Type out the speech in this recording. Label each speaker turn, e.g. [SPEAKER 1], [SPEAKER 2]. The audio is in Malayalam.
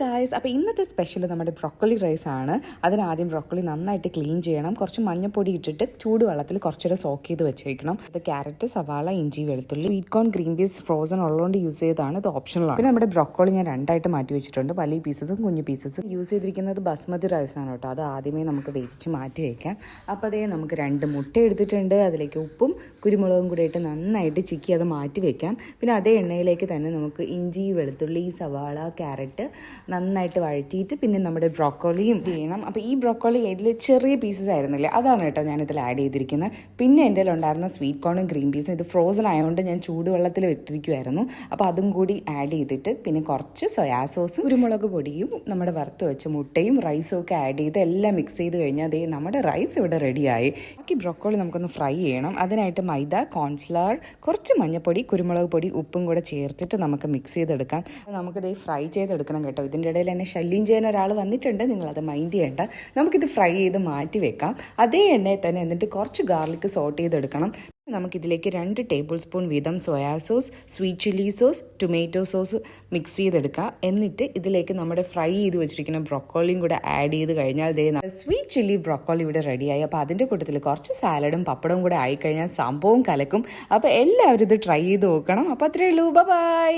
[SPEAKER 1] ഗായ്സ്, അപ്പോൾ ഇന്നത്തെ സ്പെഷ്യൽ നമ്മുടെ ബ്രോക്കോളി റൈസ് ആണ്. അതിനാദ്യം ബ്രോക്കോളി നന്നായിട്ട് ക്ലീൻ ചെയ്യണം. കുറച്ച് മഞ്ഞപ്പൊടി ഇട്ടിട്ട് ചൂടുവെള്ളത്തിൽ കുറച്ചുനേരം സോക്ക് ചെയ്ത് വെച്ചേക്കണം. ഇത് ക്യാരറ്റ്, സവാള, ഇഞ്ചി, വെളുത്തുള്ളി, sweet corn, green peas frozen ഉള്ളതുകൊണ്ട് യൂസ് ചെയ്തതാണ്. ഇത് ഓപ്ഷണലാണ്. പിന്നെ നമ്മുടെ ബ്രോക്കോളി ഞാൻ രണ്ടായിട്ട് മാറ്റി വെച്ചിട്ടുണ്ട്, വലിയ പീസസും കുഞ്ഞു പീസസും. യൂസ് ചെയ്തിരിക്കുന്നത് ബസ്മതി റൈസ് ആണ് കേട്ടോ. അത് ആദ്യമേ നമുക്ക് വേവിച്ച് മാറ്റി വയ്ക്കാം. അപ്പോൾ അതേ നമുക്ക് 2 മുട്ട എടുത്തിട്ടുണ്ട്. അതിലേക്ക് ഉപ്പും കുരുമുളകും കൂടി ഇട്ട് നന്നായിട്ട് ചിക്കി അത് മാറ്റി വയ്ക്കാം. പിന്നെ അതേ എണ്ണയിലേക്ക് തന്നെ നമുക്ക് ഇഞ്ചി, വെളുത്തുള്ളി, സവാള, ക്യാരറ്റ് നന്നായിട്ട് വഴറ്റിയിട്ട് പിന്നെ നമ്മുടെ ബ്രോക്കോളിയും ചെയ്യണം. അപ്പോൾ ഈ ബ്രോക്കോളി ഇതിൽ ചെറിയ പീസസ് ആയിരുന്നില്ലേ, അതാണ് കേട്ടോ ഞാനിതിൽ ആഡ് ചെയ്തിരിക്കുന്നത്. പിന്നെ എൻ്റെ ഉണ്ടായിരുന്ന സ്വീറ്റ് കോണും ഗ്രീൻ പീസും ഇത് ഫ്രോസൺ ആയതുകൊണ്ട് ഞാൻ ചൂടുവെള്ളത്തിൽ ഇട്ടിരിക്കുമായിരുന്നു. അപ്പോൾ അതും കൂടി ആഡ് ചെയ്തിട്ട് പിന്നെ കുറച്ച് സോയാ സോസും കുരുമുളക് പൊടിയും നമ്മുടെ വറുത്ത് വെച്ച മുട്ടയും റൈസും ഒക്കെ ആഡ് ചെയ്ത് എല്ലാം മിക്സ് ചെയ്ത് കഴിഞ്ഞാൽ അതേ നമ്മുടെ റൈസ് ഇവിടെ റെഡിയായി. ബാക്കി ബ്രോക്കോളി നമുക്കൊന്ന് ഫ്രൈ ചെയ്യണം. അതിനായിട്ട് മൈദ, കോൺഫ്ലവർ, കുറച്ച് മഞ്ഞൾപ്പൊടി, കുരുമുളക് പൊടി, ഉപ്പും കൂടെ ചേർത്തിട്ട് നമുക്ക് മിക്സ് ചെയ്തെടുക്കാം. നമുക്കിത് ഫ്രൈ ചെയ്തെടുക്കണം കേട്ടോ. ഇതിൻ്റെ ഇടയിൽ എന്നെ ശല്യം ചെയ്യാൻ ഒരാൾ വന്നിട്ടുണ്ട്, നിങ്ങളത് മൈൻഡ് ചെയ്യേണ്ട. നമുക്കിത് ഫ്രൈ ചെയ്ത് മാറ്റി വെക്കാം അതേ എണ്ണയിൽ തന്നെ. എന്നിട്ട് കുറച്ച് ഗാർലിക് സോട്ട് ചെയ്തെടുക്കണം. നമുക്കിതിലേക്ക് 2 ടേബിൾ സ്പൂൺ വീതം soya sauce, sweet chilli sauce, tomato sauce mix ചെയ്തെടുക്കുക. എന്നിട്ട് ഇതിലേക്ക് നമ്മുടെ ഫ്രൈ ചെയ്ത് വെച്ചിരിക്കുന്ന ബ്രോക്കോളിയും കൂടെ ആഡ് ചെയ്ത് കഴിഞ്ഞാൽ ദേ സ്വീറ്റ് ചില്ലി ബ്രോക്കോളി ഇവിടെ റെഡിയായി. അപ്പോൾ അതിൻ്റെ കൂട്ടത്തിൽ കുറച്ച് സാലഡും പപ്പടവും കൂടെ ആയിക്കഴിഞ്ഞാൽ സംഭവം കലക്കും. അപ്പോൾ എല്ലാവരും ഇത് ട്രൈ ചെയ്ത് നോക്കണം. അപ്പോൾ അത്രയേ ഉള്ളൂ. ബൈ.